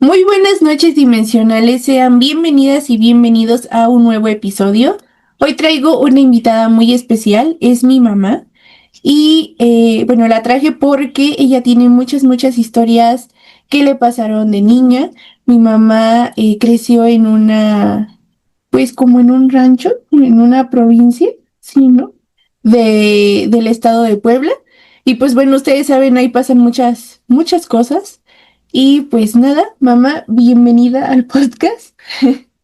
Muy buenas noches dimensionales, sean bienvenidas y bienvenidos a un nuevo episodio. Hoy traigo una invitada muy especial, es mi mamá y bueno, la traje porque ella tiene muchas historias que le pasaron de niña. Mi mamá creció en pues como en un rancho, en una provincia, sí, ¿no? Del estado de Puebla. Y pues bueno, ustedes saben, ahí pasan muchas cosas. Y pues nada, mamá, bienvenida al podcast.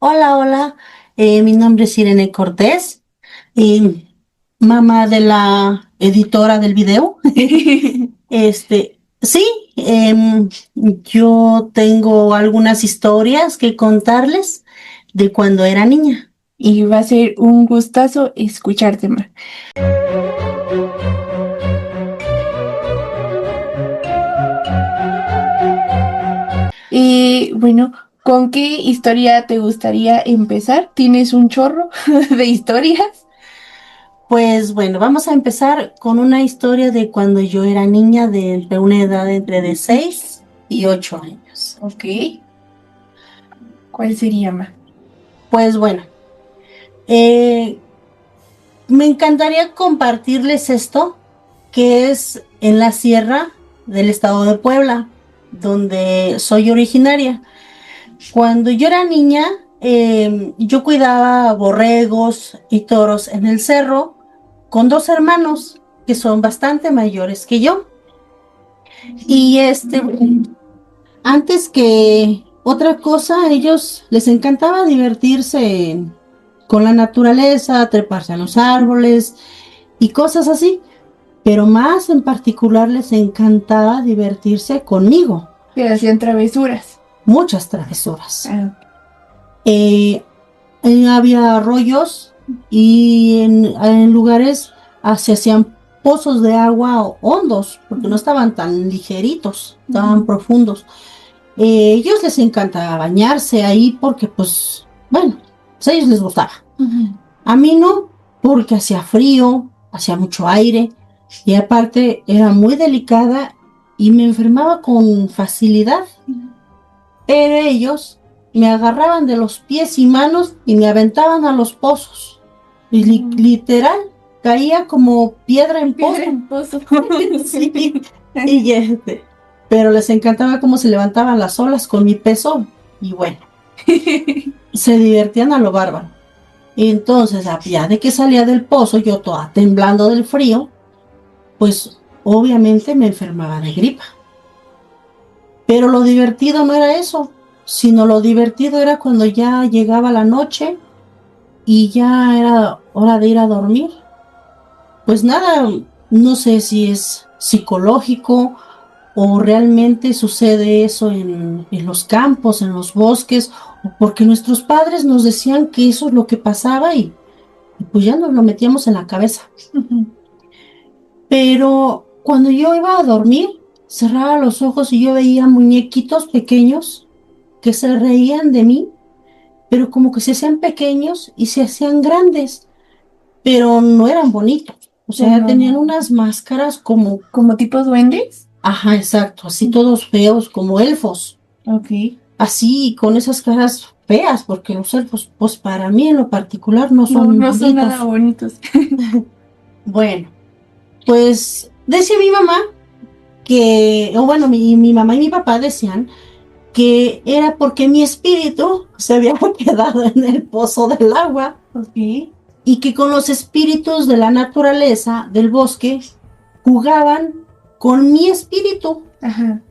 Hola, hola. Mi nombre es Irene Cortés, y mamá de la editora del video. Sí, yo tengo algunas historias que contarles de cuando era niña. Y va a ser un gustazo escucharte, ma. Y bueno, ¿con qué historia te gustaría empezar? ¿Tienes un chorro de historias? Pues bueno, vamos a empezar con una historia de cuando yo era niña, de una edad entre de 6 y 8 años. Ok. ¿Cuál sería, ma? Pues bueno, eh, me encantaría compartirles esto, que es en la sierra del estado de Puebla, donde soy originaria. Cuando yo era niña, yo cuidaba borregos y toros en el cerro con dos hermanos que son bastante mayores que yo. Y antes que otra cosa, a ellos les encantaba divertirse con la naturaleza, treparse a los árboles y cosas así. Pero más en particular les encantaba divertirse conmigo, Te hacían travesuras. muchas travesuras. Ah, Eh, Había arroyos y en lugares se hacían pozos de agua hondos, porque no estaban tan ligeritos, estaban profundos. Ellos les encantaba bañarse ahí porque, pues, bueno, pues a ellos les gustaba. ujú. A mí no, porque hacía frío, hacía mucho aire y aparte era muy delicada y me enfermaba con facilidad. Pero ellos me agarraban de los pies y manos y me aventaban a los pozos. Y literal, caía como piedra en Piedra pozo. en pozo. Sí. Y pero les encantaba cómo se levantaban las olas con mi peso y bueno, se divertían a lo bárbaro. Y entonces, ya de que salía del pozo, yo toda temblando del frío, pues obviamente me enfermaba de gripa. Pero lo divertido no era eso, sino lo divertido era cuando ya llegaba la noche y ya era hora de ir a dormir. Pues nada, no sé si es psicológico o realmente sucede eso en los campos, en los bosques, o porque nuestros padres nos decían que eso es lo que pasaba y pues ya nos lo metíamos en la cabeza. Ujú. Pero cuando yo iba a dormir, cerraba los ojos y yo veía muñequitos pequeños que se reían de mí, pero como que se hacían pequeños y se hacían grandes, pero no eran bonitos. O sea, tenían Como, unas máscaras como, como tipo duendes. ajá, exacto, así todos feos, como elfos, Ok. así con esas caras feas, porque los elfos, pues para mí en lo particular no No, son no son nada bonitos. bonitos. Bueno, pues decía mi mamá que, o bueno, mi mamá y mi papá decían que era porque mi espíritu se había quedado en el pozo del agua Ok. y que con los espíritus de la naturaleza, del bosque, jugaban con mi espíritu, Ajá.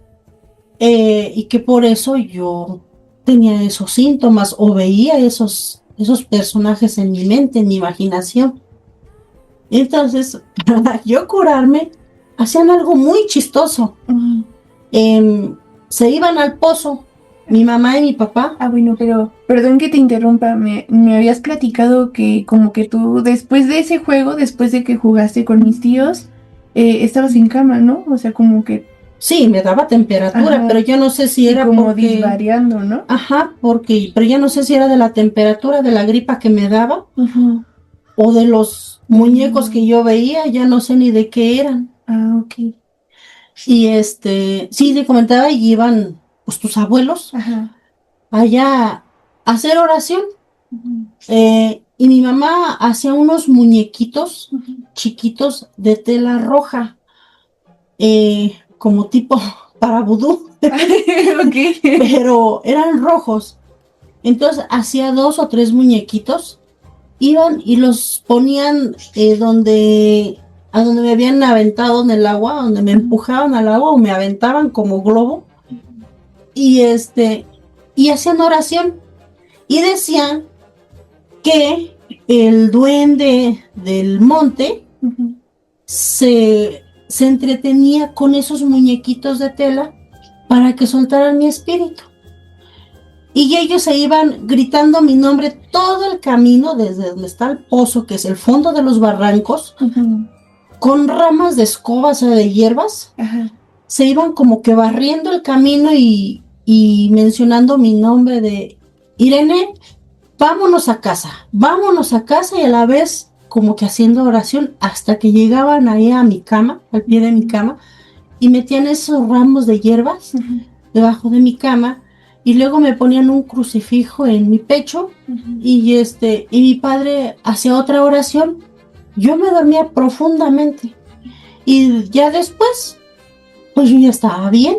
y que por eso yo tenía esos síntomas o veía esos personajes en mi mente, en mi imaginación. Entonces, para yo curarme, hacían algo muy chistoso. Ujú. Em, Se iban al pozo, mi mamá y mi papá. Ah, bueno, pero perdón que te interrumpa, me habías platicado que como que tú después de ese juego, después de que jugaste con mis tíos, estabas en cama, ¿no? O sea, como que, Sí, me daba temperatura, pero ajá, yo no sé si y era como porque, disvariando, ¿no? ajá, porque, pero yo no sé si era de la temperatura de la gripa que me daba Ujú. o de los muñecos que Mm. yo veía, ya no sé ni de qué eran. Ah, ok. Y sí, te comentaba y iban pues tus abuelos Ajá. allá a hacer oración. Ujú. Y mi mamá hacía unos muñequitos Ujú. chiquitos de tela roja, como tipo para vudú, Ok. pero eran rojos. Entonces hacía 2 o 3 muñequitos, iban y los ponían a donde me habían aventado en el agua, donde me empujaban al agua o me aventaban como globo, y y hacían oración y decían que el duende del monte Ujú. se entretenía con esos muñequitos de tela para que soltaran mi espíritu. Y ellos se iban gritando mi nombre todo el camino desde donde está el pozo, que es el fondo de los barrancos, Ujú. con ramas de escobas o de hierbas. Ajá. Se iban como que barriendo el camino y mencionando mi nombre de Irene, vámonos a casa y a la vez como que haciendo oración hasta que llegaban ahí a mi cama, al pie de mi cama, y metían esos ramos de hierbas Ujú. debajo de mi cama y luego me ponían un crucifijo en mi pecho Ujú. y mi padre hacía otra oración. Yo me dormía profundamente y ya después, pues yo ya estaba bien.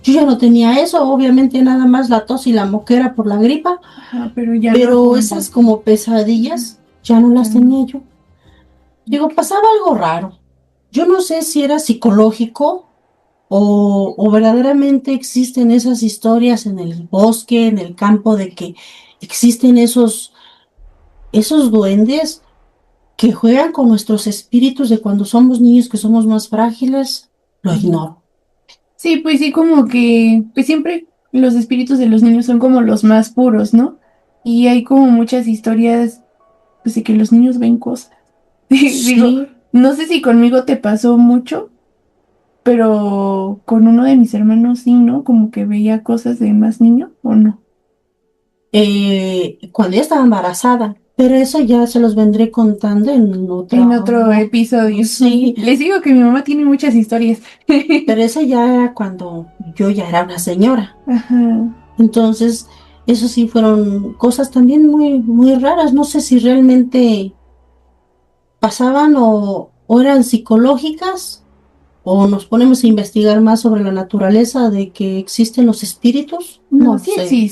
Yo ya no tenía eso, obviamente nada más la tos y la moquera por la gripa, Ajá, pero ya no pero como. esas como pesadillas ya no las Ya no. tenía yo. Digo, pasaba algo raro. Yo no sé si era psicológico o verdaderamente existen esas historias en el bosque, en el campo, de que existen esos duendes que juegan con nuestros espíritus de cuando somos niños, que somos más frágiles. Lo Ujú. ignoro. Sí, pues sí, como que, pues siempre los espíritus de los niños son como los más puros, ¿no? Y hay como muchas historias, pues de que los niños ven cosas. Digo, Sí. no sé si conmigo te pasó mucho, pero con uno de mis hermanos sí, ¿no? Como que veía cosas de más niño, ¿o no? Cuando ella estaba embarazada, pero eso ya se los vendré contando en En otro otro. episodio. Sí, Les digo que mi mamá tiene muchas historias. pero eso ya era cuando yo ya era una señora. Ajá. Entonces, eso sí fueron cosas también muy, muy raras. No sé si realmente pasaban o eran psicológicas o nos ponemos a investigar más sobre la naturaleza de que existen los espíritus. No, No sé. sí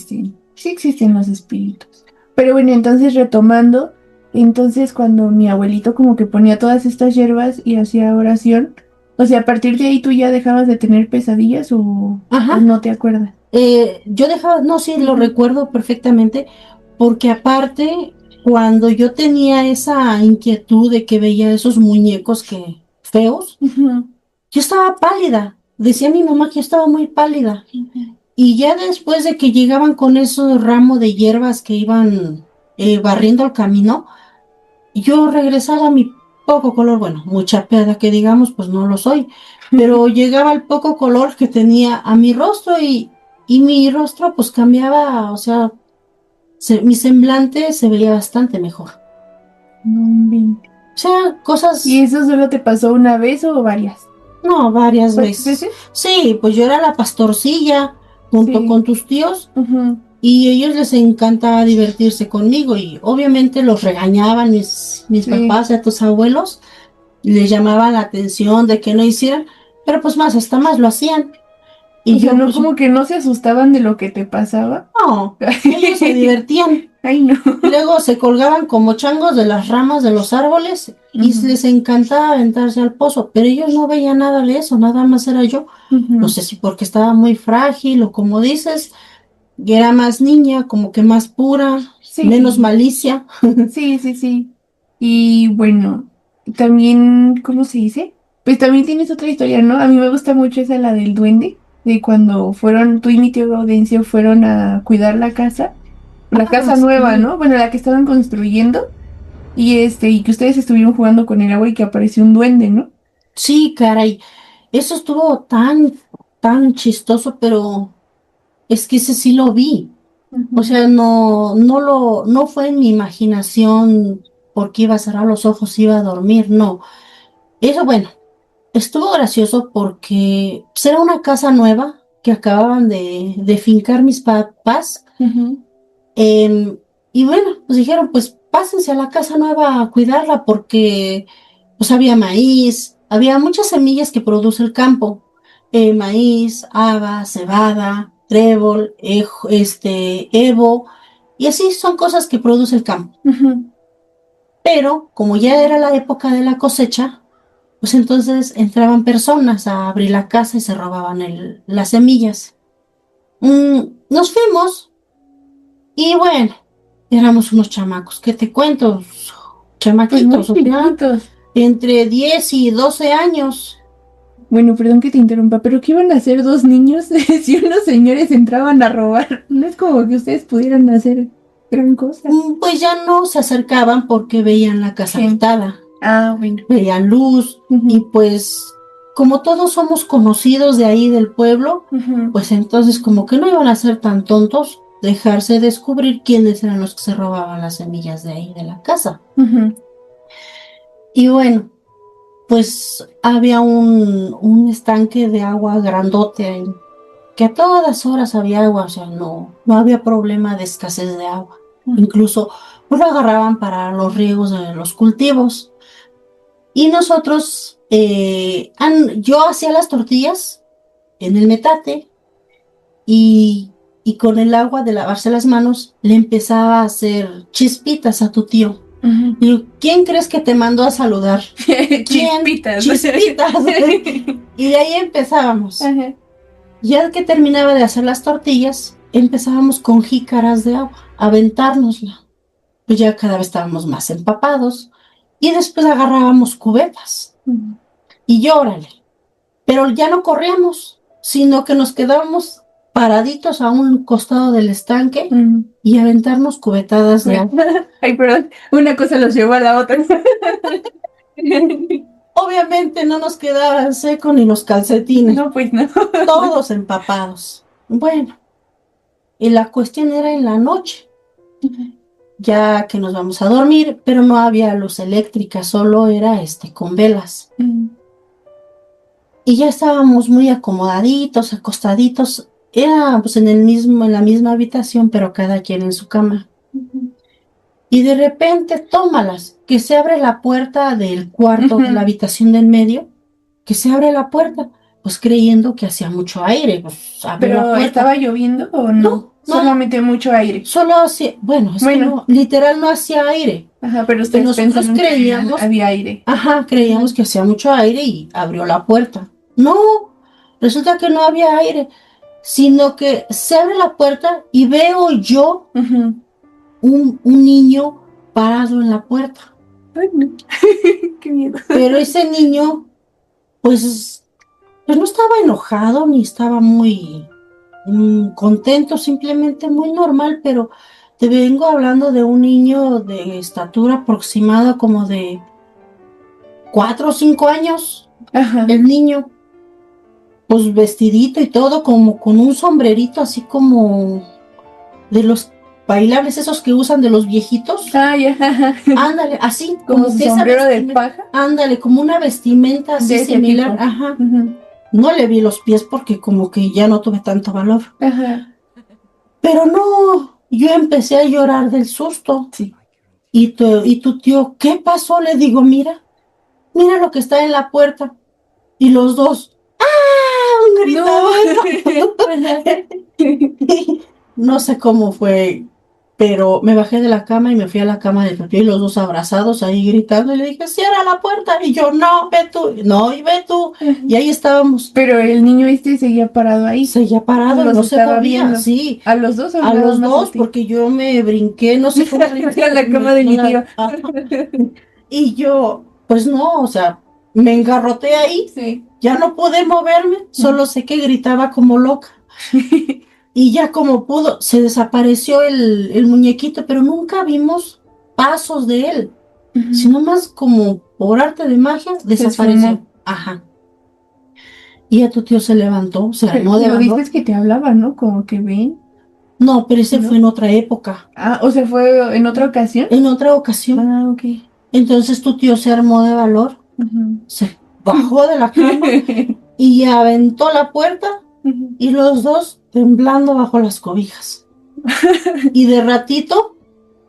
existen los espíritus. Pero bueno, entonces retomando, entonces cuando mi abuelito como que ponía todas estas hierbas y hacía oración, o sea, a partir de ahí tú ya dejabas de tener pesadillas o Ajá. no te acuerdas. Yo dejaba, no, sí, lo Ujú. recuerdo perfectamente, porque aparte, cuando yo tenía esa inquietud de que veía esos muñecos que feos, Ujú. yo estaba pálida. Decía mi mamá que yo estaba muy pálida. Ujú. Y ya después de que llegaban con esos ramos de hierbas que iban barriendo el camino, yo regresaba a mi poco color, bueno, mucha peda que digamos, pues no lo soy, pero llegaba el poco color que tenía a mi rostro y mi rostro pues cambiaba, o sea, mi semblante se veía bastante mejor. No inventes. O sea, ¿Y cosas, eso solo te pasó una vez o varias? no, varias ¿Varias veces. veces? Sí, pues yo era la pastorcilla junto Sí. con tus tíos. Ujú. Y ellos les encantaba divertirse conmigo y obviamente los regañaban mis Sí. papás y a tus abuelos, y les llamaban la atención de que no hicieran, pero pues más, hasta más lo hacían. O Y sea, yo no pues como que no se asustaban de lo que te pasaba. no, ellos se divertían. Ay, no. Y luego se colgaban como changos de las ramas de los árboles y Ujú. les encantaba aventarse al pozo, pero ellos no veían nada de eso, nada más era yo. No Ujú. sé si porque estaba muy frágil o como dices, y era más niña, como que más pura, menos Sí, malicia. sí, sí, sí. Y bueno, también, ¿cómo se dice? Pues también tienes otra historia, ¿no? A mí me gusta mucho esa, la del duende, de cuando fueron, tú y mi tío Gaudencio fueron a cuidar la Ah, casa nueva, sí. ¿no? Bueno, la que estaban construyendo, y que ustedes estuvieron jugando con el agua y que apareció un duende, ¿no? Sí, caray. Eso estuvo tan chistoso, pero es que ese sí lo vi. O Ujú. sea, no fue en mi imaginación porque iba a cerrar los ojos, iba a dormir, no. Eso, bueno, estuvo gracioso porque pues, era una casa nueva que acababan de fincar mis papás. Y bueno, pues dijeron, pues pásense a la casa nueva a cuidarla porque pues había maíz, había muchas semillas que produce el campo. Maíz, haba, cebada, trébol, evo, y así son cosas que produce el campo. Pero como ya era la época de la cosecha, pues entonces entraban personas a abrir la casa y se robaban las semillas. Nos fuimos y bueno, éramos unos chamacos. ¿Qué te cuento? Pues muy Chamaquitos, o sea, chiquitos. entre 10 y 12 años. Bueno, perdón que te interrumpa, pero ¿qué iban a hacer dos niños si unos señores entraban a robar? No es como que ustedes pudieran hacer gran cosa. Pues ya no se acercaban porque veían la casa Sí. habitada, Ah, bueno. veían luz y pues como todos somos conocidos de ahí del pueblo, pues entonces como que no iban a ser tan tontos dejarse descubrir quiénes eran los que se robaban las semillas de ahí de la casa. Y bueno, pues había un estanque de agua grandote ahí, que a todas horas había agua, o sea, no había problema de escasez de agua. Incluso pues lo agarraban para los riegos de los cultivos. Y nosotros, yo hacía las tortillas en el metate y con el agua de lavarse las manos le empezaba a hacer chispitas a tu tío. Y yo, ¿quién crees que te mandó a saludar? Chispitas. Chispitas. Y de ahí empezábamos. Ya que terminaba de hacer las tortillas, empezábamos con jícaras de agua, a aventárnosla. Pues ya cada vez estábamos más empapados. Y después agarrábamos cubetas. Y llórale. Pero ya no corríamos, sino que nos quedábamos paraditos a un costado del estanque y aventarnos cubetadas de agua. Ay, perdón, una cosa los llevó a la otra. Obviamente no nos quedaban secos ni los calcetines. No, pues no. Todos empapados. Bueno, y la cuestión era en la noche, ya que nos vamos a dormir, pero no había luz eléctrica, solo era con velas. Y ya estábamos muy acomodaditos, acostaditos. Era pues en la misma habitación, pero cada quien en su cama. Y de repente, tómalas, que se abre la puerta del cuarto de la habitación del medio, que se abre la puerta, pues creyendo que hacía mucho aire. Pues, ¿Pero estaba lloviendo o no? Solamente mucho aire. Solo hacía, bueno, que no, literal no hacía aire. Ajá, pero ustedes nosotros creíamos que había aire. Ajá, creíamos que hacía mucho aire y abrió la puerta. No, resulta que no había aire, sino que se abre la puerta y veo yo un niño parado en la puerta. Ay, no. Qué miedo. Pero ese niño, pues no estaba enojado ni estaba muy contento, simplemente muy normal, pero te vengo hablando de un niño de estatura aproximada como de 4 o 5 años. El niño, pues vestidito y todo, como con un sombrerito así como de los bailables esos que usan de los viejitos. Ándale, así como un sombrero de paja. Ándale, como una vestimenta así similar. Ajá. No le vi los pies porque como que ya no tuve tanto valor. Pero no, yo empecé a llorar del susto. Sí. Y tu tío, ¿qué pasó? Le digo, mira lo que está en la puerta. Y los dos, ¡ah! Un grito. No sé cómo fue, pero me bajé de la cama y me fui a la cama de tu tío y los dos abrazados ahí gritando. Y le dije, cierra la puerta. Y yo, no, ve tú. No, y ve tú. Y ahí estábamos. Pero el niño seguía parado ahí. Seguía parado, no se movía. Sí. ¿A los dos o a los dos? Porque yo me brinqué, no sé cómo. A la cama de mi tío. Y yo, pues no, o sea, me engarroté ahí. Sí. Ya no pude moverme, solo sé que gritaba como loca. Y ya como pudo, se desapareció el muñequito, pero nunca vimos pasos de él, sino más como por arte de magia, desapareció. Ajá. Y a tu tío se levantó, se armó de valor. Pero dices que te hablaba, ¿no? Como que ven. No, pero ese fue en otra época. Ah, o sea, ¿fue en otra ocasión? En otra ocasión. Ah, ok. Entonces tu tío se armó de valor, se bajó de la cama y aventó la puerta y los dos temblando bajo las cobijas. Y de ratito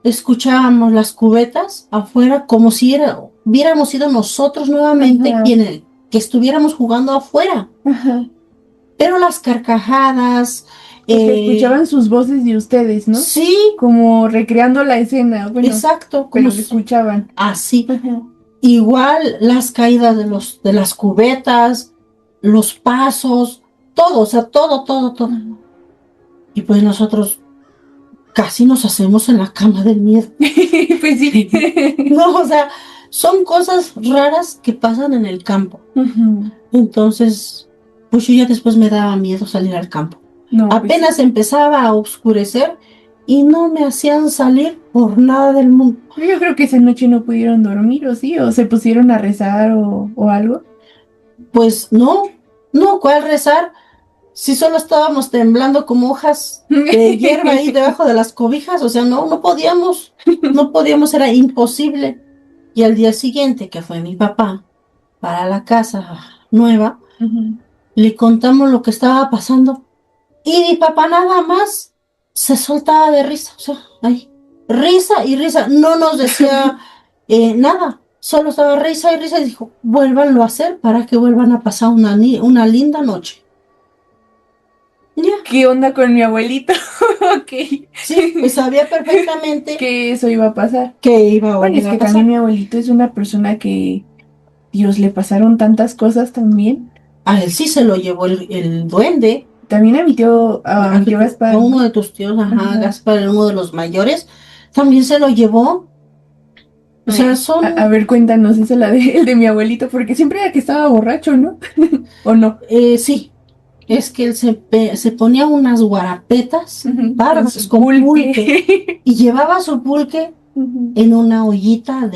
escuchábamos las cubetas afuera como si hubiéramos sido nosotros nuevamente que estuviéramos jugando afuera. Pero las carcajadas... escuchaban sus voces de ustedes, ¿no? Sí. Como recreando la escena. Bueno, exacto. Pero lo escuchaban. Así. Igual las caídas de las cubetas, los pasos, todo, o sea, todo. Y pues nosotros casi nos hacemos en la cama del miedo. Pues sí. No, o sea, son cosas raras que pasan en el campo. Entonces, pues yo ya después me daba miedo salir al campo. No, apenas pues empezaba a oscurecer y no me hacían salir por nada del mundo. Yo creo que esa noche no pudieron dormir, ¿o sí? ¿O se pusieron a rezar o algo? Pues no, ¿cuál rezar? Si solo estábamos temblando como hojas de hierba ahí debajo de las cobijas, o sea, no podíamos, era imposible. Y al día siguiente, que fue mi papá para la casa nueva, le contamos lo que estaba pasando. Y mi papá nada más se soltaba de risa, o sea, ahí, risa y risa, no nos decía nada, solo estaba risa y risa y dijo, vuélvanlo a hacer para que vuelvan a pasar una linda noche. Ya. ¿Qué onda con mi abuelito? Ok. Sí, pues sabía perfectamente que eso iba a pasar. Que iba a Bueno, es que también mi abuelito es una persona que, Dios, le pasaron tantas cosas también. A él sí se lo llevó el duende. También a mi tío Gaspar. A uno de tus tíos, Gaspar, uno de los mayores, también se lo llevó. O sea, son... A ver, cuéntanos, esa el de mi abuelito, porque siempre era que estaba borracho, ¿no? ¿O no? Sí, es que él se ponía unas guarapetas bárbaras con pulque y llevaba su pulque en una ollita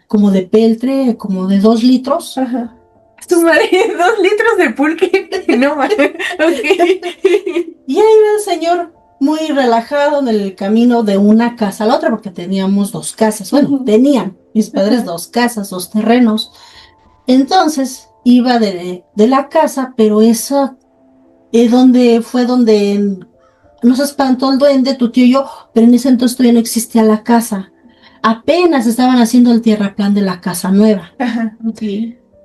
como de peltre, como de 2 litros. Tu madre, 2 litros de pulque. No, madre. Okay. Y ahí va el señor muy relajado en el camino de una casa a la otra, porque teníamos 2 casas. Bueno, tenían mis padres 2 casas, 2 terrenos. Entonces iba de la casa, pero esa fue donde nos espantó el duende, tu tío y yo, pero en ese entonces todavía no existía la casa. Apenas estaban haciendo el tierraplán de la casa nueva.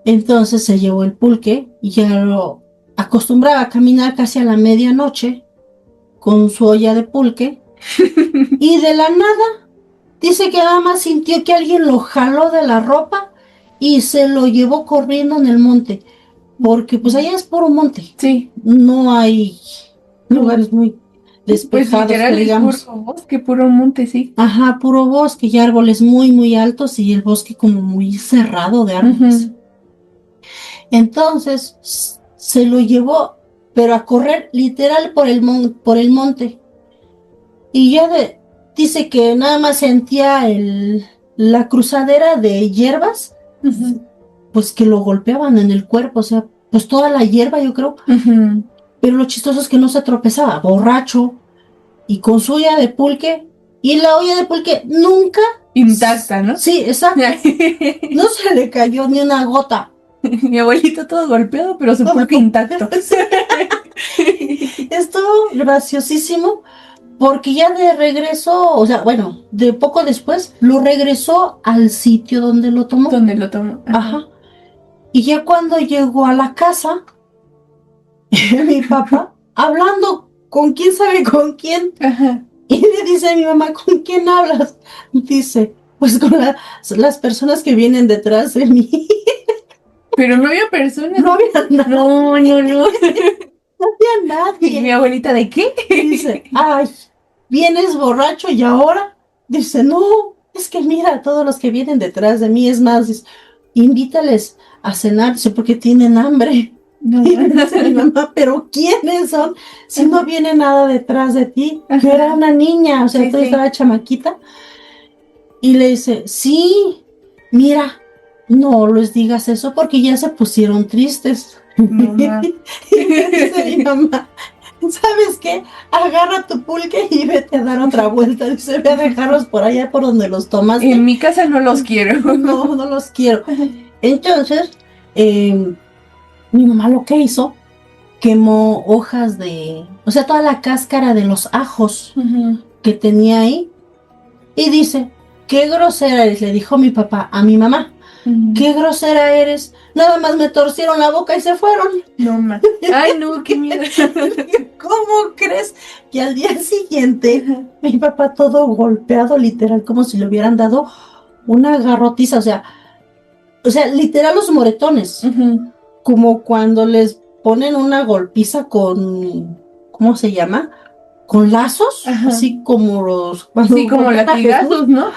Entonces se llevó el pulque y ya lo acostumbraba a caminar casi a la medianoche con su olla de pulque y de la nada dice que nada más sintió que alguien lo jaló de la ropa y se lo llevó corriendo en el monte, porque pues allá es puro monte. Sí. No hay lugares muy despejados, pues literal, digamos. Es puro bosque, puro monte, sí. Ajá, puro bosque y árboles muy, muy altos y el bosque como muy cerrado de árboles. Entonces se lo llevó, pero a correr literal por el monte. Y ya dice que nada más sentía la cruzadera de hierbas, pues que lo golpeaban en el cuerpo, o sea, pues toda la hierba, yo creo. Pero lo chistoso es que no se tropezaba, borracho, y con su olla de pulque, y la olla de pulque nunca... Intacta, ¿no? Sí, exacto. No se le cayó ni una gota. Mi abuelito todo golpeado, pero su pulque intacto. Estuvo graciosísimo, porque ya de regreso, o sea, bueno, de poco después, lo regresó al sitio donde lo tomó. Ajá. Y ya cuando llegó a la casa, mi papá, hablando con quién sabe con quién, y le dice a mi mamá, ¿con quién hablas? Dice, pues con las personas que vienen detrás de mí. Pero no había personas. No había nada. No. No había nadie. ¿Y mi abuelita de qué? Dice, ay, vienes borracho y ahora. Dice, no, es que mira, todos los que vienen detrás de mí, es más, dice, invítales a cenar, dice, porque tienen hambre. No. Y dice mi mamá, pero ¿quiénes son? Si no viene nada detrás de ti. Yo era una niña, o sea, tú estaba chamaquita. Y le dice, sí, mira, no les digas eso porque ya se pusieron tristes. Mamá. Dice mi mamá, ¿sabes qué? Agarra tu pulque y vete a dar otra vuelta. Dice, ve a dejarlos por allá por donde los tomaste. En mi casa no los quiero. No los quiero. Entonces, mi mamá lo que hizo quemó hojas o sea, toda la cáscara de los ajos que tenía ahí. Y dice, qué grosera eres, le dijo mi papá a mi mamá. Qué grosera eres. Nada más me torcieron la boca y se fueron. No más. Ay, no, qué miedo. ¿Cómo crees que al día siguiente mi papá todo golpeado, literal, como si le hubieran dado una garrotiza? O sea, literal los moretones. Como cuando les ponen una golpiza con, ¿cómo se llama? Con lazos, así como sí, como latigazos, ¿no?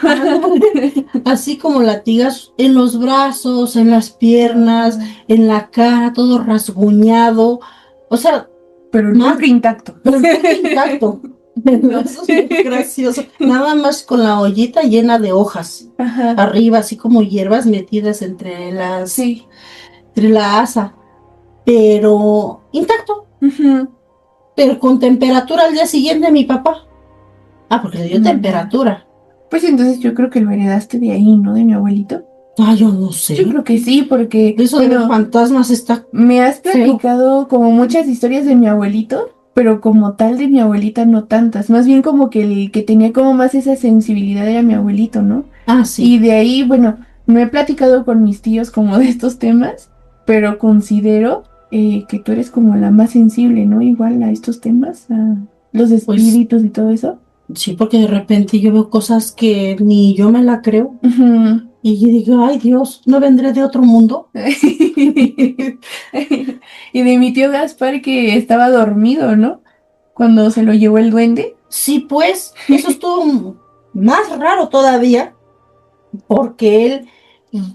Así como latigazos en los brazos, en las piernas, en la cara, todo rasguñado. O sea, pero nunca intacto. Pero nunca intacto. Eso es muy gracioso. Nada más con la ollita llena de hojas. Arriba, así como hierbas metidas entre la asa. Pero intacto. Pero con temperatura al día siguiente mi papá. Porque le dio temperatura. Pues entonces yo creo que lo heredaste de ahí, ¿no? De mi abuelito. Yo no sé. Yo creo que sí, porque eso de los fantasmas está... Me has platicado como muchas historias de mi abuelito, pero como tal de mi abuelita no tantas. Más bien como que el que tenía como más esa sensibilidad era mi abuelito, ¿no? Sí. Y de ahí, bueno, no he platicado con mis tíos como de estos temas, pero considero que tú eres como la más sensible, ¿no? Igual a estos temas, a los espíritus y todo eso. Sí, porque de repente yo veo cosas que ni yo me la creo. Y yo digo, ay Dios, ¿no vendré de otro mundo? Y de mi tío Gaspar que estaba dormido, ¿no? Cuando se lo llevó el duende. Sí, pues, eso estuvo más raro todavía, porque él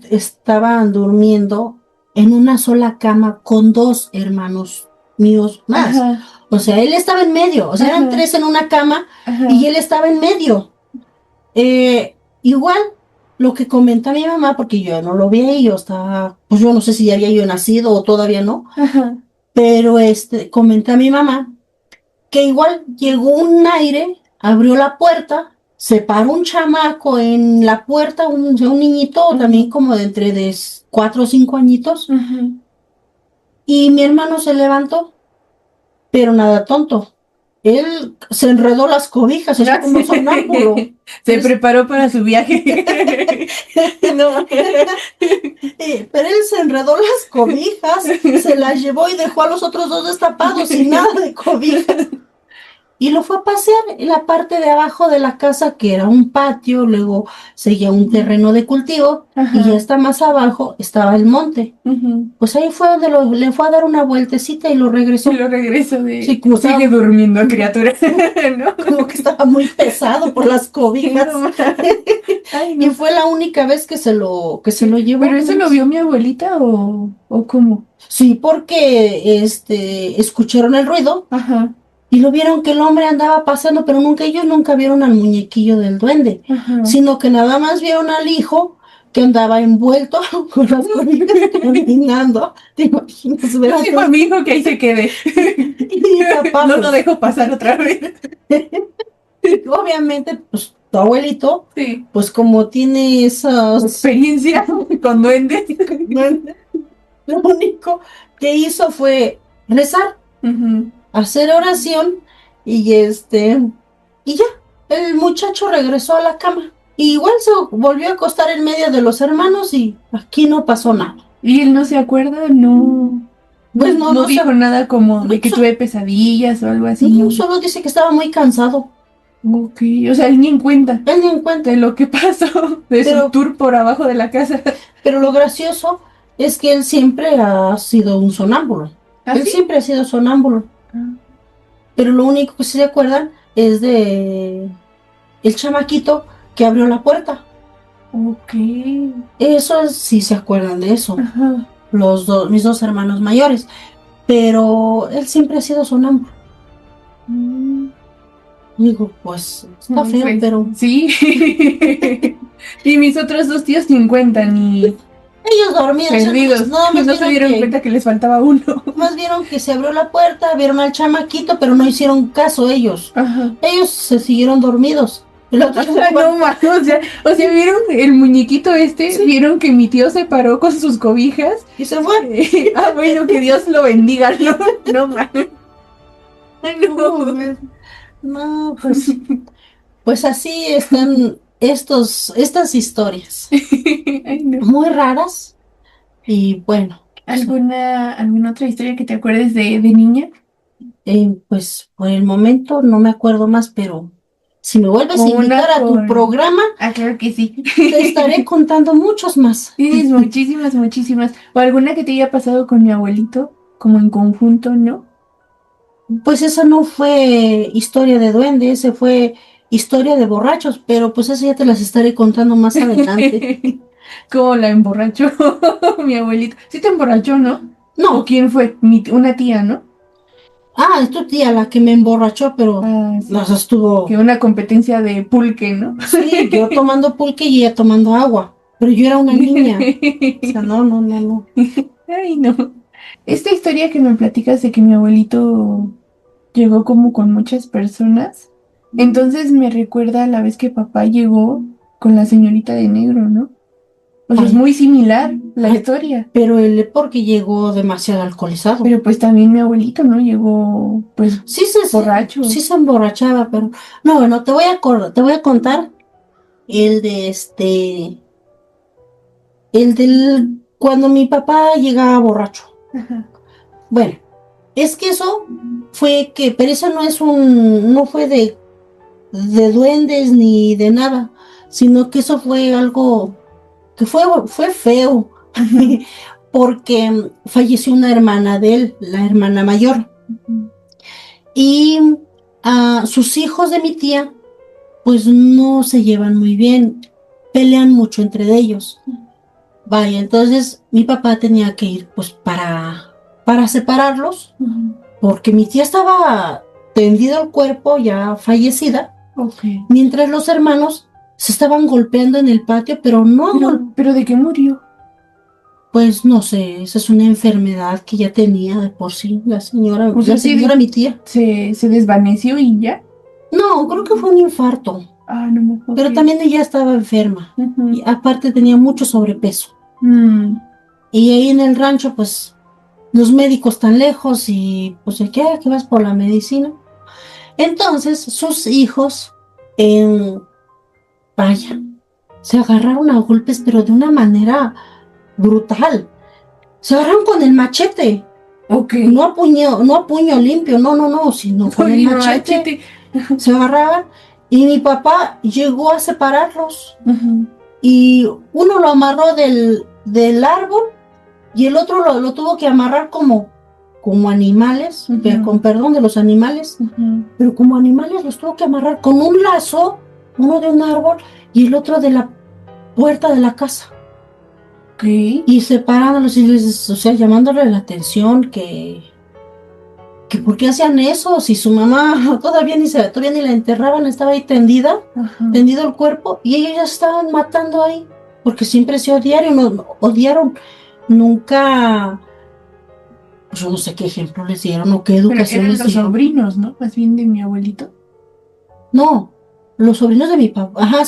estaba durmiendo en una sola cama con 2 hermanos míos más. O sea, él estaba en medio, o sea, eran 3 en una cama y él estaba en medio. Igual, lo que comenta mi mamá, porque yo no lo vi y yo estaba, pues yo no sé si ya había yo nacido o todavía no, pero comenta mi mamá que igual llegó un aire, abrió la puerta, se paró un chamaco en la puerta, un niñito también como de entre 4 o 5 añitos, y mi hermano se levantó, pero nada tonto. Él se enredó las cobijas, es como un sonámbulo. Se preparó para su viaje. No. Pero él se enredó las cobijas, se las llevó y dejó a los otros 2 destapados sin nada de cobijas. Y lo fue a pasear en la parte de abajo de la casa, que era un patio, luego seguía un terreno de cultivo, y ya está más abajo, estaba el monte. Pues ahí fue donde le fue a dar una vueltecita y lo regresó. Y lo regresó de... Sí, como sigue durmiendo, criatura. ¿No? Como que estaba muy pesado por las cobijas. Ay, no. Y fue la única vez que se lo llevó. ¿Pero eso lo vio mi abuelita o cómo? Sí, porque escucharon el ruido. Y lo vieron que el hombre andaba pasando, pero ellos nunca vieron al muñequillo del duende, sino que nada más vieron al hijo que andaba envuelto con las cobijas caminando. ¿Te imaginas? Dijo a mi hijo que ahí se quede. Y mi papá, no lo dejo pasar otra vez. Obviamente, pues tu abuelito, pues como tiene esa experiencia con duendes, lo único que hizo fue rezar. Hacer oración y ya, el muchacho regresó a la cama. Y igual se volvió a acostar en medio de los hermanos y aquí no pasó nada. ¿Y él no se acuerda? No. Pues no dijo nada como de que tuve pesadillas o algo así. No, solo dice que estaba muy cansado. Ok, o sea, él ni en cuenta. De lo que pasó, de su tour por abajo de la casa. Pero lo gracioso es que él siempre ha sido un sonámbulo. Él siempre ha sido sonámbulo. Pero lo único que sí se acuerdan es de el chamaquito que abrió la puerta. Ok. Eso sí se acuerdan de eso. Mis 2 hermanos mayores. Pero él siempre ha sido sonámbulo. Digo, pues está feo, pues, pero... Sí. Y mis otros 2 tíos ni en cuenta, ni... Ellos dormían. Perdidos. No se dieron cuenta que les faltaba uno. Más vieron que se abrió la puerta, vieron al chamaquito, pero no hicieron caso ellos. Ellos se siguieron dormidos. El otro No más, o sea, vieron el muñequito Sí. vieron que mi tío se paró con sus cobijas. Y se fue. Bueno, que Dios lo bendiga, no, no más. No. No, pues así están estas historias. Ay, no. Muy raras. Y bueno, ¿Alguna otra historia que te acuerdes de niña? pues por el momento no me acuerdo más, pero si me vuelves O a una invitar a tu con... programa, Ah, claro que sí. te estaré contando muchos más. Tienes muchísimas, muchísimas. O alguna que te haya pasado con mi abuelito, como en conjunto, ¿no? Pues esa no fue historia de duende, ese fue historia de borrachos, pero pues eso ya te las estaré contando más adelante. Como la emborrachó mi abuelito. Sí te emborrachó, ¿no? ¿O No, quién fue? Una tía, ¿no? es tu tía la que me emborrachó, pero Ah, nos sí. Que estuvo, una competencia de pulque, ¿no? sí, yo tomando pulque y ella tomando agua, pero yo era una niña, o sea, no, no, no, no. Ay, no. Esta historia que me platicas de que mi abuelito llegó como con muchas personas, entonces me recuerda a la vez que papá llegó con la señorita de negro, ¿no? O sea, es Ay, muy similar la ay, historia. pero él porque llegó demasiado alcoholizado. Pero pues también mi abuelito, ¿no? Llegó pues Sí borracho. se emborrachaba, pero no, bueno, te voy a contar el de el del cuando mi papá llegaba borracho. Ajá. Bueno, es que eso pero eso no fue de duendes ni de nada, sino que eso fue algo que fue feo, porque falleció una hermana de él, la hermana mayor, y sus hijos de mi tía, pues no se llevan muy bien, pelean mucho entre ellos. Vaya, entonces mi papá tenía que ir pues para separarlos, Ujú. porque mi tía estaba tendido el cuerpo, ya fallecida, Ok. mientras los hermanos se estaban golpeando en el patio, pero no, Pero ¿de qué murió? pues no sé, esa es una enfermedad que ya tenía de por sí O sea, la sí señora mi tía. se desvaneció y ya. No, creo que fue un infarto, Ah, no me pero ok. también ella estaba enferma y Ujú. aparte tenía mucho sobrepeso. Mm, Y ahí en el rancho, pues los médicos tan lejos y pues el que vas por la medicina. Entonces sus hijos, eh, vaya, se agarraron a golpes, pero de una manera brutal. Se agarraron con el machete, ok. no a puño limpio, no, no, no, sino con el Oye, no machete. manches. Se agarraban y mi papá llegó a separarlos Ujú, y uno lo amarró del árbol y el otro lo tuvo que amarrar como animales, con ujú, perdón de los animales, ujú. pero como animales los tuvo que amarrar con un lazo, uno de un árbol y el otro de la puerta de la casa. Ok. Y separándolos y o sea, llamándole la atención que por qué hacían eso, si su mamá todavía ni la enterraban, estaba ahí Ajá. tendido el cuerpo, y ellos ya estaban matando ahí, porque siempre se odiaron, odiaron, nunca, pues yo no sé qué ejemplo les dieron o qué Pero educación eran les los dieron. sobrinos, ¿no? Más bien de mi abuelito. No, los sobrinos de mi papá, Ajá.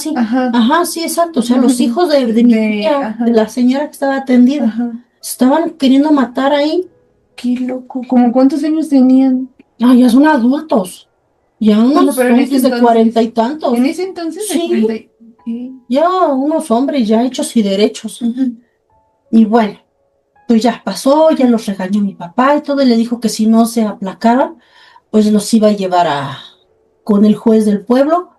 ajá, sí, exacto, o sea, los hijos de mi tía, de Ajá, la señora que estaba atendida, ajá. estaban queriendo matar ahí. Qué loco. ¿Cómo cuántos años tenían? Ya son adultos, ya Bueno, unos pero en ese hombres de cuarenta entonces. y En tantos. ese entonces de Sí, 40. Ok. ya unos hombres ya hechos y derechos. Ujú, Y bueno, pues ya pasó, ya los regañó mi papá y todo, y le dijo que si no se aplacaban, pues los iba a llevar con el juez del pueblo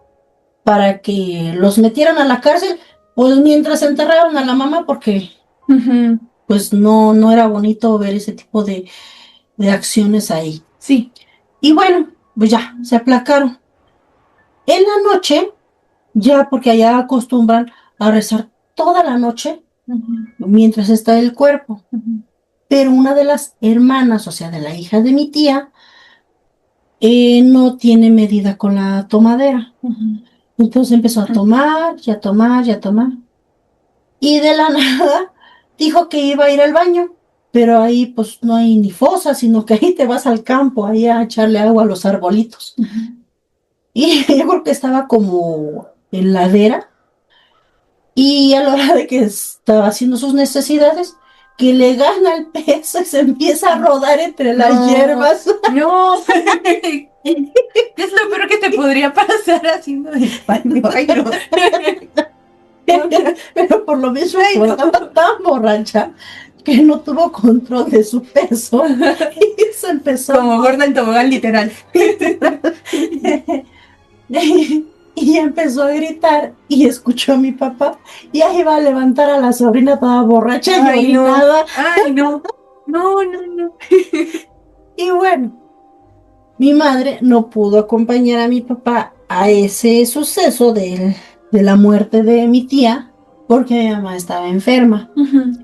para que los metieran a la cárcel, pues mientras enterraban a la mamá, porque ujú. pues no era bonito ver ese tipo de acciones ahí. Sí. Y bueno, pues ya, se aplacaron. En la noche, ya porque allá acostumbran a rezar toda la noche Ujú, mientras está el cuerpo. ujú, Pero una de las hermanas, o sea, de la hija de mi tía, no tiene medida con la tomadera. ujú. Entonces empezó a tomar, y a tomar, y a tomar. Y de la nada dijo que iba a ir al baño, pero ahí pues no hay ni fosa, sino que ahí te vas al campo, ahí a echarle agua a los arbolitos. Ujú. Y yo creo que estaba como ladera, y a la hora de que estaba haciendo sus necesidades, que le gana el peso y se empieza a rodar entre las hierbas. No, ¿qué es lo peor que te podría pasar haciendo de español? Ay, no. Pero por lo mismo estaba tan borracha que no tuvo control de su peso y se empezó como gorda en tobogán, literal. Y empezó a gritar y escuchó a mi papá y ahí iba a levantar a la sobrina toda borracha y orinada. Ay, no. No. Y bueno, mi madre no pudo acompañar a mi papá a ese suceso de la muerte de mi tía porque mi mamá estaba enferma.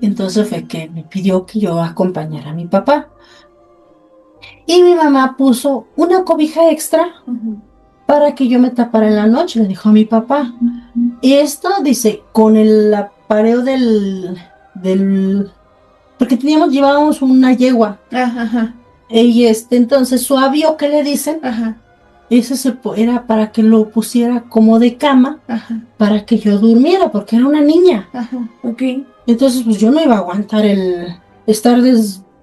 Entonces fue que me pidió que yo acompañara a mi papá. Y mi mamá puso una cobija extra para que yo me tapara en la noche, le dijo a mi papá. Y esto, dice, con el apareo del porque llevábamos una yegua. Ajá. Y entonces su avión, ¿qué le dicen? Ajá. Ese era para que lo pusiera como de cama, para que yo durmiera, porque era una niña. Ajá, ok. Entonces, pues yo no iba a aguantar el estar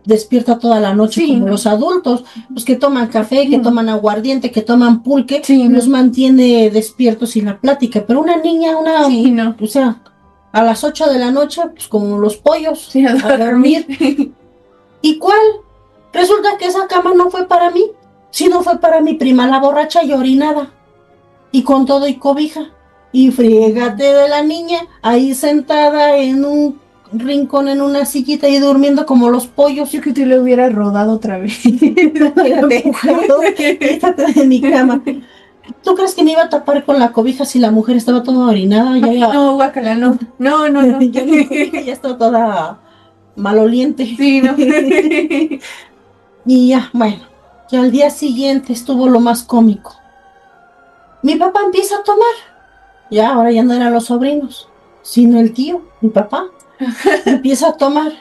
despierta toda la noche como los adultos, pues que toman café, que toman aguardiente, que toman pulque, los mantiene despiertos y la plática. Pero una niña, o sea, a las 8 de la noche, pues como los pollos, a dormir. ¿Y cuál? Resulta que esa cama no fue para mí, sino fue para mi prima, la borracha y orinada. Y con todo y cobija. Y friégate de la niña, ahí sentada en un rincón, en una sillita y durmiendo como los pollos. Yo que tú le hubiera rodado otra vez. Quítate de mi cama. ¿Tú crees que me iba a tapar con la cobija si la mujer estaba toda orinada? No, guácala, no. No. Ya está toda maloliente. Sí, no. Y ya, bueno, ya al día siguiente estuvo lo más cómico. Mi papá empieza a tomar. Ya, ahora ya no eran los sobrinos, sino el tío, mi papá. Empieza a tomar.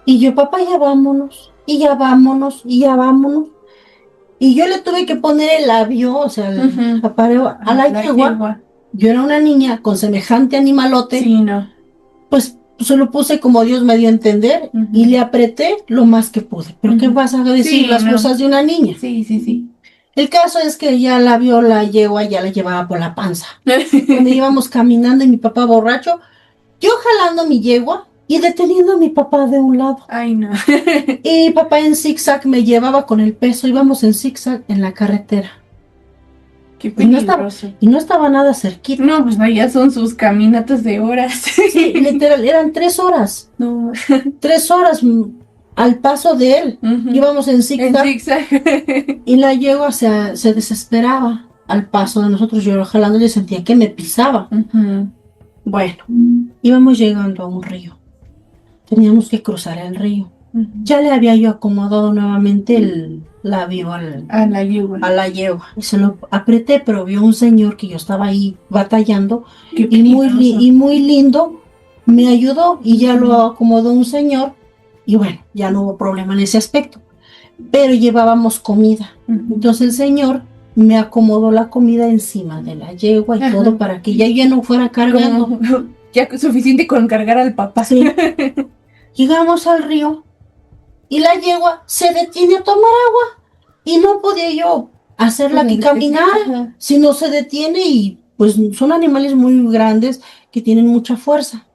Y yo, papá, ya vámonos. Y ya vámonos. Y ya vámonos. Y yo le tuve que poner el labio, o sea, el apareo a la yegua. Yo era una niña con semejante animalote. Sí, no. Pues se lo puse como Dios me dio a entender y le apreté lo más que pude. Pero ¿qué vas a decir las cosas de una niña? Sí. El caso es que ya la vio la yegua, ya la llevaba por la panza. Cuando íbamos caminando y mi papá borracho, yo jalando mi yegua y deteniendo a mi papá de un lado. Ay, no. Y mi papá en zigzag me llevaba con el peso, íbamos en zigzag en la carretera. Qué peligroso. Y no estaba nada cerquita. No, pues vaya, son sus caminatas de horas. Sí, literal, eran 3 horas. No. 3 horas al paso de él. Íbamos en zigzag. Y la yegua se desesperaba al paso de nosotros. Yo jalándole sentía que me pisaba. Bueno, íbamos llegando a un río. Teníamos que cruzar el río. Ya le había yo acomodado nuevamente el labio a la yegua. Y se lo apreté, pero vio un señor que yo estaba ahí batallando. Y muy lindo me ayudó y ya lo acomodó un señor. Y bueno, ya no hubo problema en ese aspecto. Pero llevábamos comida. Entonces el señor me acomodó la comida encima de la yegua y todo para que ya no fuera cargando. Ya suficiente con cargar al papá. Sí. Llegamos al río y la yegua se detiene a tomar agua y no podía yo hacerla que caminara, si no se detiene y pues son animales muy grandes que tienen mucha fuerza.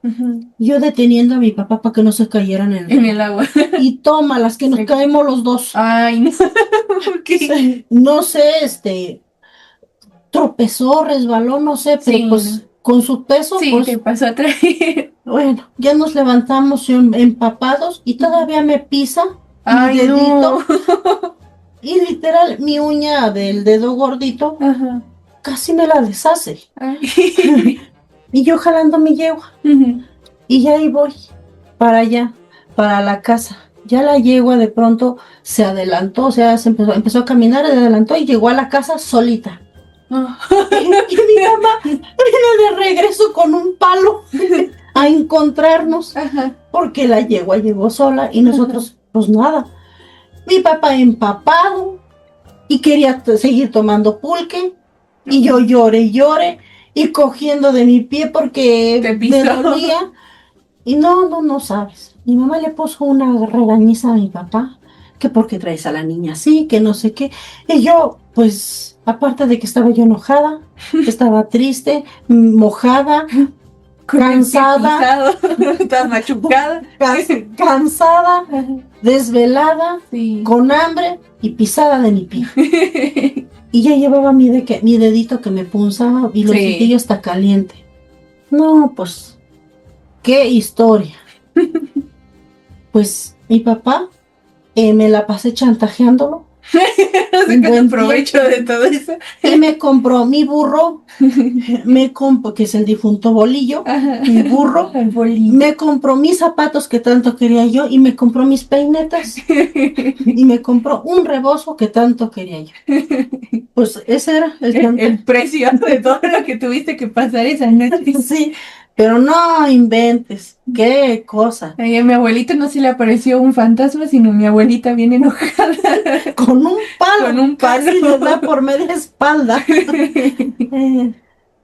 Yo deteniendo a mi papá para que no se cayeran en el agua. Y toma, las que nos caemos los dos. Ay, no. Okay. No sé, tropezó, resbaló, no sé, pero pues con su peso. Sí, pues, te pasó a traer. Bueno, ya nos levantamos empapados y todavía me pisa mi dedito. No. Y literal, mi uña del dedo gordito casi me la deshace. Y yo jalando mi yegua. Y ya ahí voy, para allá, para la casa. Ya la yegua de pronto se adelantó, o sea, empezó a caminar, se adelantó y llegó a la casa solita. Y mi mamá viene de regreso con un palo a encontrarnos, porque la yegua llegó sola y nosotros, pues nada. Mi papá empapado y quería seguir tomando pulque y yo lloré, y cogiendo de mi pie porque Te me pisó. dolía. Y no sabes. Mi mamá le puso una regañiza a mi papá, que porque traes a la niña así, que no sé qué. Y yo, pues, aparte de que estaba yo enojada, estaba triste, mojada, Con el pie cansada, pisado, toda machucada. cansada, desvelada, Sí. con hambre y pisada de mi pie. Y ya llevaba mi dedito que me punzaba y lo sentí yo hasta caliente. No, pues, qué historia. Pues mi papá me la pasé chantajeándolo un Sacando buen provecho tiempo de todo eso. y me compró mi burro, que es el difunto Bolillo, Ajá. mi burro, El bolillo. me compró mis zapatos que tanto quería yo y me compró mis peinetas y me compró un rebozo que tanto quería yo. Pues ese era el chantaje. El precio de todo lo que tuviste que pasar esa noche. Sí, pero no inventes, qué cosa. Ay, a mi abuelito no se le apareció un fantasma, sino mi abuelita bien enojada. Con un palo, Con un palo. casi le da por media espalda.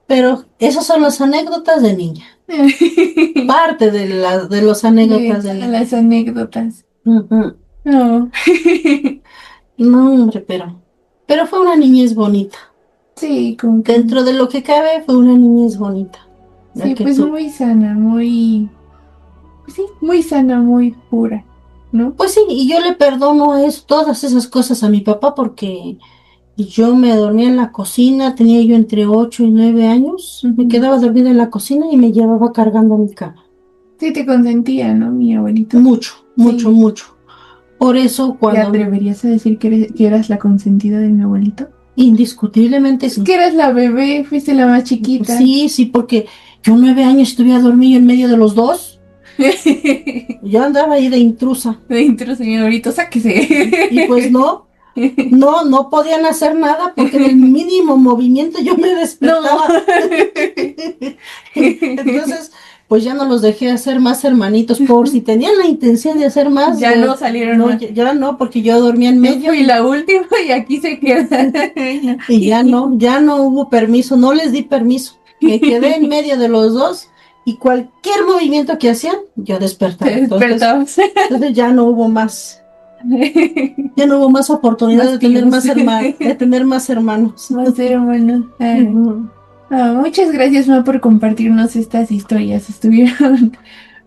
Pero esas son las anécdotas de niña. Parte de las anécdotas de niña. Las anécdotas. Ujú. No. No, hombre, pero fue una niñez bonita. Sí, como que. Dentro de lo que cabe, fue una niñez bonita. La Sí, que pues tú. muy sana, muy. Pues sí, muy sana, muy pura, ¿no? Pues sí, y yo le perdono todas esas cosas a mi papá porque yo me dormía en la cocina, tenía yo entre 8 y 9 años, me Ujú. quedaba dormida en la cocina y me llevaba cargando a mi cama. Sí, te consentía, ¿no? Mi abuelito. Mucho, mucho, Sí. mucho. Por eso ¿Te cuando atreverías a decir que eras la consentida de mi abuelito? indiscutiblemente Es sí. que eras la bebé, fuiste la más chiquita. Sí, sí, porque yo 9 años estuve dormido en medio de los dos. De Yo andaba ahí de intrusa. intruso, mi abuelito, Y pues sáquese. no podían hacer nada porque en el mínimo movimiento yo me No. despertaba. Entonces, pues ya no los dejé hacer más hermanitos por si tenían la intención de hacer más. Ya no salieron No, más. ya no, porque yo dormía en Yo medio fui la última y aquí se queda. y ya no hubo permiso, no les di permiso. Me quedé en medio de los dos y cualquier movimiento que hacían, yo despertaba. Te despertabas. Entonces ya no hubo más. Ya no hubo más oportunidad Más de tener tíos. de tener más hermanos. Más hermanos. Ujú. Muchas gracias, Ma, por compartirnos estas historias. Estuvieron.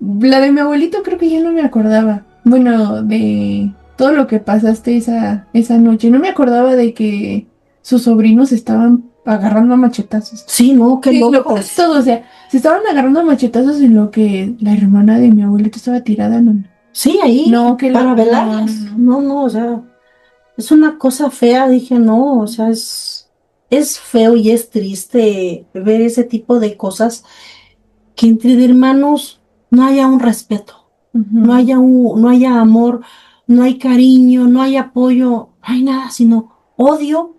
La de mi abuelito creo que ya no me acordaba. Bueno, de todo lo que pasaste esa noche. No me acordaba de que sus sobrinos estaban agarrando a machetazos. Sí, no, qué Sí, lo locos. peor de todo, o sea, se estaban agarrando a machetazos en lo que la hermana de mi abuelito estaba tirada. No, Sí, ahí, no, que para no, velarlas. no, no. No, o sea, es una cosa fea, dije, no, o sea, es feo y es triste ver ese tipo de cosas, que entre hermanos no haya un respeto, Ujú. no haya amor, no hay cariño, no hay apoyo, no hay nada, sino odio,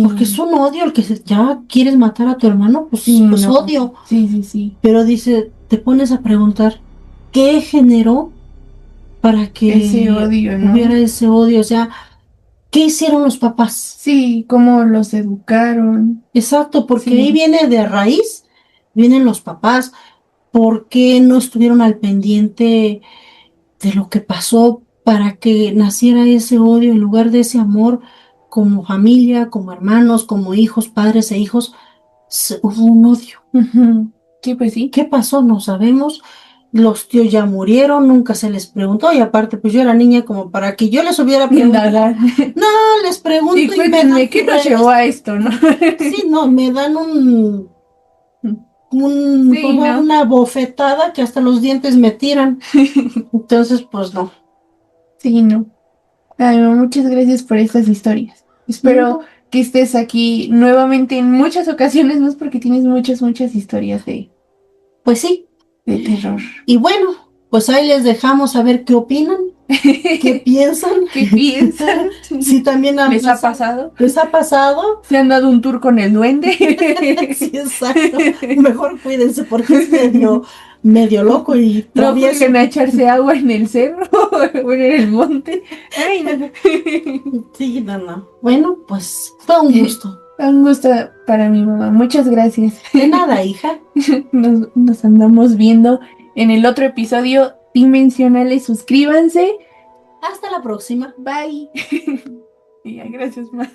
porque es Sí, un odio el que ya quieres matar a tu hermano, sí, pues no. odio. Sí, sí, sí. Pero dice, te pones a preguntar, ¿qué generó para Ese que odio, hubiera ¿no? ese odio? O sea, ¿qué hicieron los papás? Sí, cómo los educaron. Exacto, porque ahí Sí. viene de raíz, vienen los papás, ¿por qué no estuvieron al pendiente de lo que pasó para que naciera ese odio en lugar de ese amor como familia, como hermanos, como hijos, padres e hijos? Hubo un odio. Ujú. Sí, pues sí. ¿Qué pasó? No sabemos. Los tíos ya murieron, nunca se les preguntó y aparte pues yo era niña como para que yo les hubiera preguntado. Indagar. No, les Y pregunto y me dan cuéntenme, ¿qué nos llevó a esto, no? sí, no, me dan Sí, ¿no? una bofetada que hasta los dientes me tiran. Entonces, pues no. Sí, no. Ay, ma, muchas gracias por estas historias. Espero No, que estés aquí nuevamente en muchas ocasiones más porque tienes muchas, muchas historias pues sí. de terror. Y bueno, pues ahí les dejamos a ver qué opinan, qué piensan. ¿Qué piensan? Si también ¿Les ha pasado? les ha pasado. ¿Se han dado un tour con el duende? Sí, exacto. Mejor cuídense porque es medio loco y No travieso. jueguen a echarse agua en el cerro o en el monte. Ay, no. Sí, no. Bueno, pues fue un gusto. Un gusto para mi mamá. Muchas gracias. De nada, hija. Nos andamos viendo en el otro episodio dimensionales. Suscríbanse. Hasta la próxima. Bye. Y ya, gracias, ma.